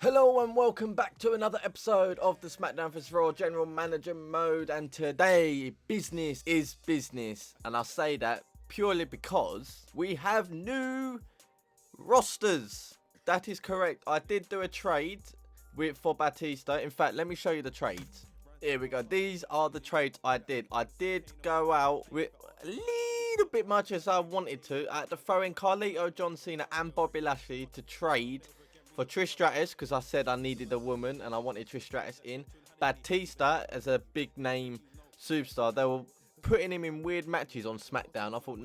Hello and welcome back to another episode of the Smackdown Vs Raw General Manager mode, and today business is business, and I say that purely because we have new rosters. That is correct. I did do a trade for Batista. In fact, let me show you the trades. Here we go. These are the trades I did. I did go out with a little bit much as I wanted to. I had to throw in Carlito, John Cena and Bobby Lashley to trade for Trish Stratus, because I said I needed a woman and I wanted Trish Stratus in. Batista as a big name superstar. They were putting him in weird matches on SmackDown. I thought,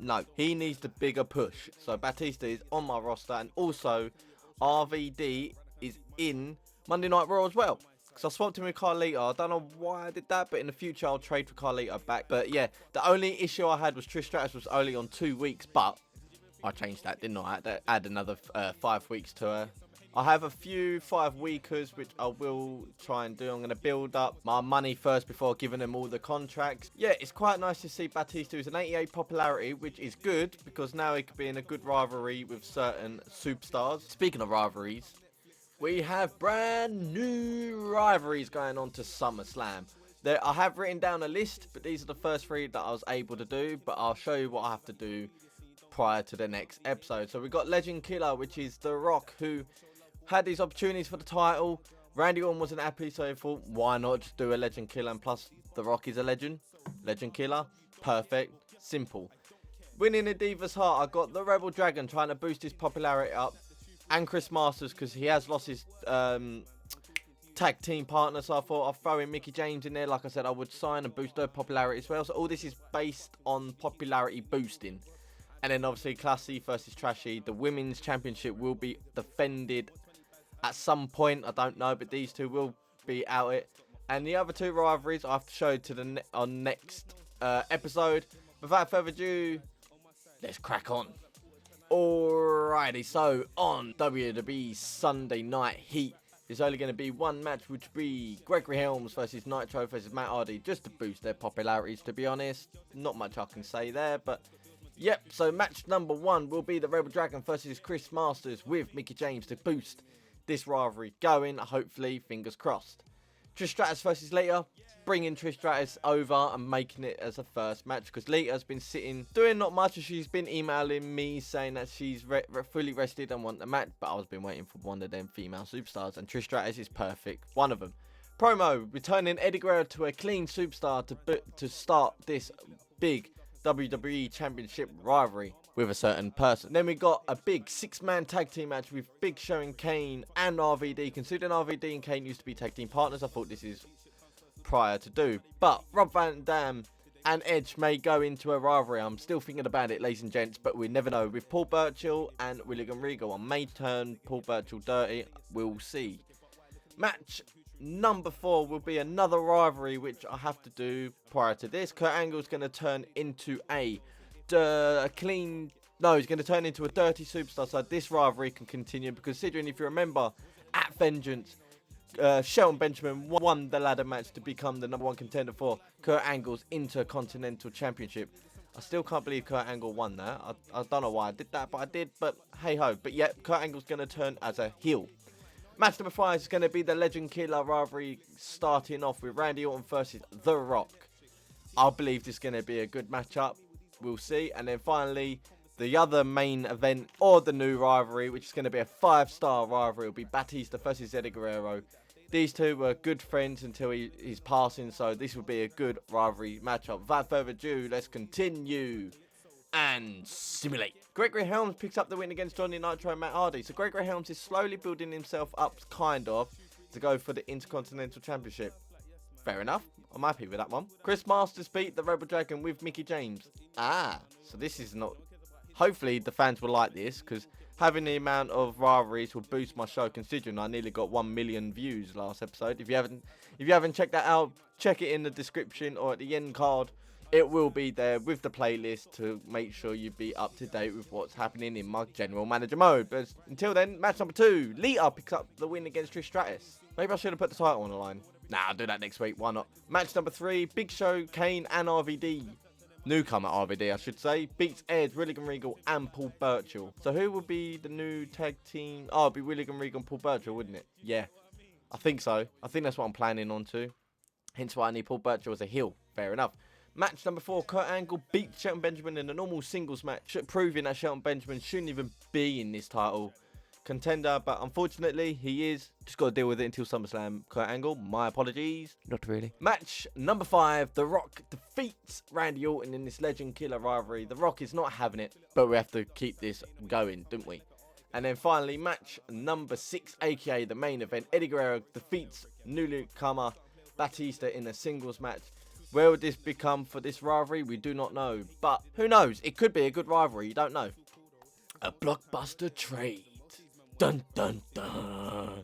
no. He needs the bigger push. So Batista is on my roster, and also RVD is in Monday Night Raw as well. Because I swapped him with Carlito. I don't know why I did that, but in the future I'll trade for Carlito back. But yeah, the only issue I had was Trish Stratus was only on 2 weeks, but I changed that, didn't I? I had to add another 5 weeks to her. I have a few 5-weekers, which I will try and do. I'm going to build up my money first before giving them all the contracts. Yeah, it's quite nice to see Batista is an 88 popularity, which is good, because now he could be in a good rivalry with certain superstars. Speaking of rivalries, we have brand new rivalries going on to SummerSlam. I have written down a list, but these are the first 3 that I was able to do, but I'll show you what I have to do prior to the next episode. So we got Legend Killer, which is The Rock, who had these opportunities for the title. Randy Orton wasn't happy, so he thought, why not just do a Legend Killer? And plus, The Rock is a legend. Legend Killer, perfect, simple. Winning the Diva's Heart, I got the Rebel Dragon trying to boost his popularity up, and Chris Masters, because he has lost his tag team partner. So I thought I'll throw in Mickie James in there. Like I said, I would sign and boost her popularity as well. So all this is based on popularity boosting. And then obviously Classy versus Trashy. The women's championship will be defended at some point. I don't know, but these two will be out it. And the other 2 rivalries I have to show to the next episode. Without further ado, let's crack on. Alrighty, so on WWE Sunday Night Heat, there's only going to be one match, which will be Gregory Helms versus Nitro versus Matt Hardy, just to boost their popularities, to be honest. Not much I can say there, but yep, so match number 1 will be the Rebel Dragon versus Chris Masters with Mickie James to boost this rivalry going, hopefully, fingers crossed. Trish Stratus versus Lita, bringing Trish Stratus over and making it as a first match, because Lita's been sitting, doing not much, as she's been emailing me saying that she's fully rested and want the match, but I've been waiting for one of them female superstars, and Trish Stratus is perfect, one of them. Promo, returning Eddie Guerrero to a clean superstar to start this big WWE Championship rivalry with a certain person. Then we got a big 6-man tag team match with Big Show and Kane and RVD. Considering RVD and Kane used to be tag team partners, I thought this is prior to do. But Rob Van Dam and Edge may go into a rivalry. I'm still thinking about it, ladies and gents, but we never know. With Paul Burchill and William Regal, I may turn Paul Burchill dirty. We'll see. Match number 4 will be another rivalry, which I have to do prior to this. Kurt Angle's going to turn into he's going to turn into a dirty superstar, so this rivalry can continue, because considering, if you remember, at Vengeance, Shelton Benjamin won the ladder match to become the #1 contender for Kurt Angle's Intercontinental Championship. I still can't believe Kurt Angle won that. I don't know why I did that, but I did. But hey ho. But yeah, Kurt Angle's going to turn as a heel. Match number 5 is going to be the Legend Killer rivalry, starting off with Randy Orton versus The Rock. I believe this is going to be a good matchup. We'll see. And then finally, the other main event, or the new rivalry, which is going to be a 5-star rivalry, will be Batista versus Eddie Guerrero. These two were good friends until his passing, so this will be a good rivalry matchup. Without further ado, let's continue and simulate. Gregory Helms picks up the win against Johnny Nitro and Matt Hardy. So Gregory Helms is slowly building himself up, kind of, to go for the Intercontinental Championship. Fair enough. I'm happy with that one. Chris Masters beat the Rebel Dragon with Mickie James. So this is not... Hopefully the fans will like this, because having the amount of rivalries will boost my show, considering I nearly got 1 million views last episode. If you haven't checked that out, check it in the description or at the end card. It will be there with the playlist to make sure you be up to date with what's happening in my general manager mode. But until then, match number 2. Lita picks up the win against Trish Stratus. Maybe I should have put the title on the line. Nah, I'll do that next week. Why not? Match number 3. Big Show, Kane and RVD. newcomer RVD, I should say, beats Edge, Willigan Regal, and Paul Burchill. So who would be the new tag team? Oh, it'd be Willigan Regal and Paul Burchill, wouldn't it? Yeah, I think so. I think that's what I'm planning on to. Hence why I need Paul Burchill as a heel. Fair enough. Match number 4, Kurt Angle beats Shelton Benjamin in a normal singles match, proving that Shelton Benjamin shouldn't even be in this title contender, but unfortunately he is. Just got to deal with it until SummerSlam. Kurt Angle, my apologies. Not really. Match number 5, The Rock defeats Randy Orton in this Legend Killer rivalry. The Rock is not having it, but we have to keep this going, don't we? And then finally, match number 6, aka the main event, Eddie Guerrero defeats newcomer Batista in a singles match. Where would this become for this rivalry? We do not know, but who knows? It could be a good rivalry, you don't know. A blockbuster trade. Dun dun dun.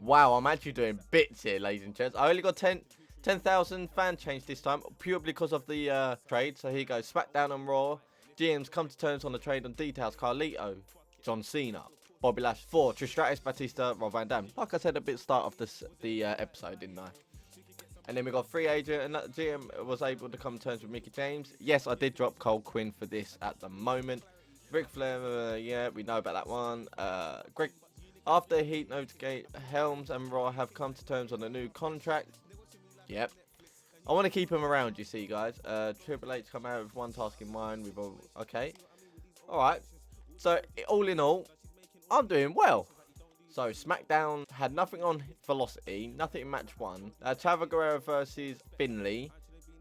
Wow, I'm actually doing bits here, ladies and gents. I only got 10,000 fan change this time, purely because of the trade. So here you go, SmackDown and Raw. GMs come to terms on the trade on details. Carlito, John Cena, Bobby Lashley, 4, Trish Stratus, Batista, Rob Van Dam. Like I said at the start of the episode, didn't I? And then we got free agent, and GM was able to come to terms with Mickie James. Yes, I did drop Cole Quinn for this at the moment. Ric Flair, yeah, we know about that one. Greg, after Heat Notegate, Helms and Raw have come to terms on a new contract. Yep. I want to keep him around, you see, guys. Triple H come out with one task in mind. Okay. Alright. So, all in all, I'm doing well. So, SmackDown had nothing on Velocity, nothing in match 1. Chavo Guerrero versus Finlay.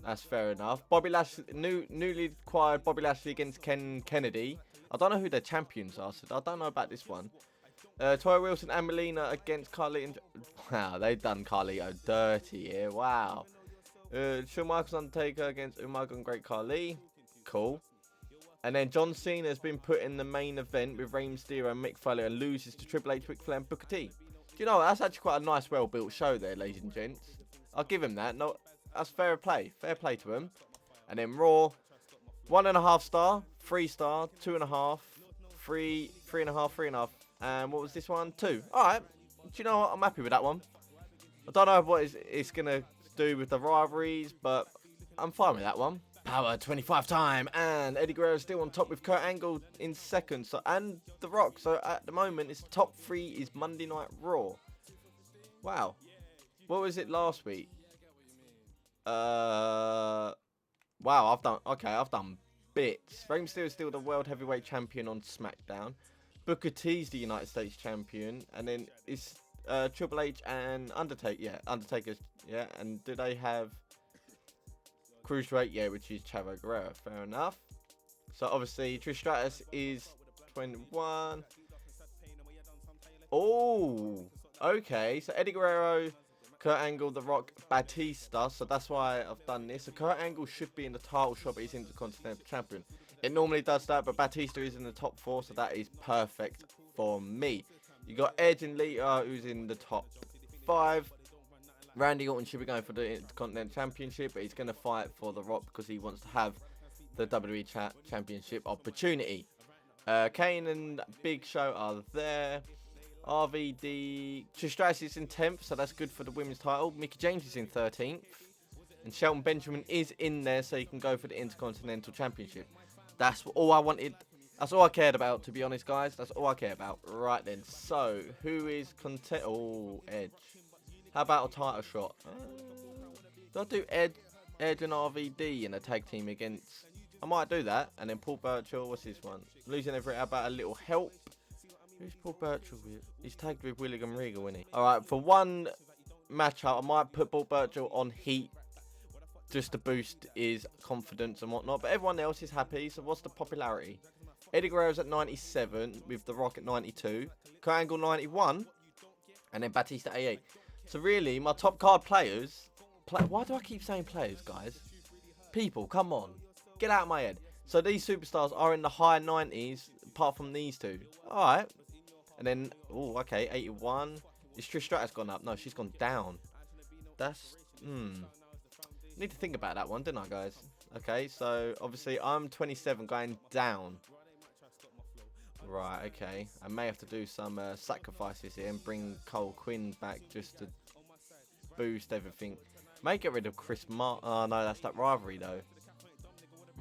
That's fair enough. Bobby Lashley, newly acquired Bobby Lashley against Ken Kennedy. I don't know who their champions are, so I don't know about this one. Tori Wilson and Melina against Carlito. Wow, they've done Carlito dirty here. Wow. Shawn Michaels Undertaker against Umaga and Great Khali. Cool. And then John Cena has been put in the main event with Rey Mysterio and Mick Foley and loses to Triple H, Ric Flair and Booker T. Do you know what? That's actually quite a nice, well-built show there, ladies and gents. I'll give him that. No, that's fair play. Fair play to him. And then Raw, 1.5 star, 3 star, 2.5, 3.5, 3.5. And what was this one? 2. Alright. Do you know what? I'm happy with that one. I don't know what it's going to do with the rivalries, but I'm fine with that one. Power 25 time, and Eddie Guerrero still on top with Kurt Angle in second, so and The Rock. So at the moment, it's top 3 is Monday Night Raw. Wow, what was it last week? Wow, I've done bits. Rey Mysterio is still the World Heavyweight Champion on SmackDown. Booker T's the United States Champion, and then it's Triple H and Undertaker. Yeah, Undertaker's. Yeah, and do they have Cruiserweight? Yeah, which is Chavo Guerrero. Fair enough. So obviously Trish Stratus is 21. Oh, okay. So Eddie Guerrero, Kurt Angle, The Rock, Batista. So that's why I've done this. So Kurt Angle should be in the title shot, but he's Intercontinental Champion. It normally does that, but Batista is in the top 4, so that is perfect for me. You got Edge and Lita, who's in the top 5. Randy Orton should be going for the Intercontinental Championship, but he's going to fight for The Rock because he wants to have the WWE Championship opportunity. Kane and Big Show are there. RVD, Trish Stratus is in 10th, so that's good for the women's title. Mickie James is in 13th. And Shelton Benjamin is in there, so you can go for the Intercontinental Championship. That's all I wanted. That's all I cared about, to be honest, guys. That's all I care about. Right then. So, who is content? Oh, Edge. How about a title shot? Do I do Edge and RVD in a tag team against... I might do that. And then Paul Burchill. What's this one? Losing every... How about a little help? Who's Paul Burchill with? He's tagged with William Regal, isn't he? Alright, for one matchup, I might put Paul Burchill on Heat, just to boost his confidence and whatnot. But everyone else is happy. So what's the popularity? Eddie Guerrero's at 97, with The Rock at 92. Kurt Angle 91. And then Batista 88. So really, my top card players... Why do I keep saying players, guys? People, come on. Get out of my head. So these superstars are in the high 90s, apart from these two. Alright. And then... Oh, okay. 81. Is Trish Stratus gone up? No, she's gone down. That's... Need to think about that one, didn't I, guys? Okay, so obviously I'm 27 going down. Right, okay. I may have to do some sacrifices here and bring Cole Quinn back just to boost everything. May get rid of Chris Oh, no, that's that rivalry, though.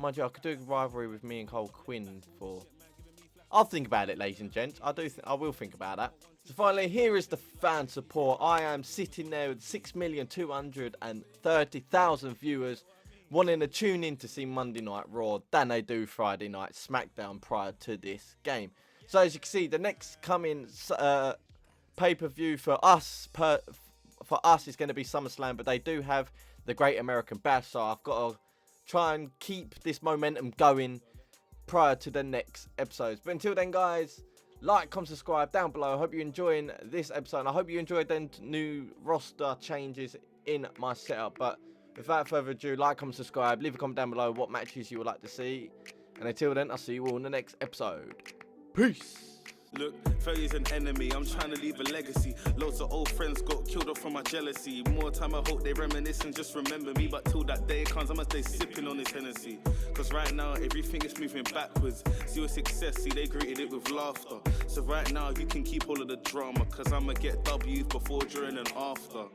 Mind you, I could do a rivalry with me and Cole Quinn for... I'll think about it, ladies and gents. I will think about that. So finally, here is the fan support. I am sitting there with 6,230,000 viewers wanting to tune in to see Monday Night Raw than they do Friday Night SmackDown prior to this game. So as you can see, the next coming pay-per-view for us is going to be SummerSlam, but they do have the Great American Bash, so I've got to try and keep this momentum going prior to the next episodes. But until then, guys, like, comment, subscribe down below. I hope you're enjoying this episode, and I hope you enjoyed the new roster changes in my setup. But without further ado, like, comment, subscribe, leave a comment down below what matches you would like to see, and until then, I'll see you all in the next episode. Peace. Look, 30's an enemy, I'm trying to leave a legacy. Loads of old friends got killed off from my jealousy. More time I hope they reminisce and just remember me. But till that day comes, I must stay sipping on this Hennessy. Cause right now, everything is moving backwards. See your success, see they greeted it with laughter. So right now, you can keep all of the drama, cause I'ma get W's before, during and after.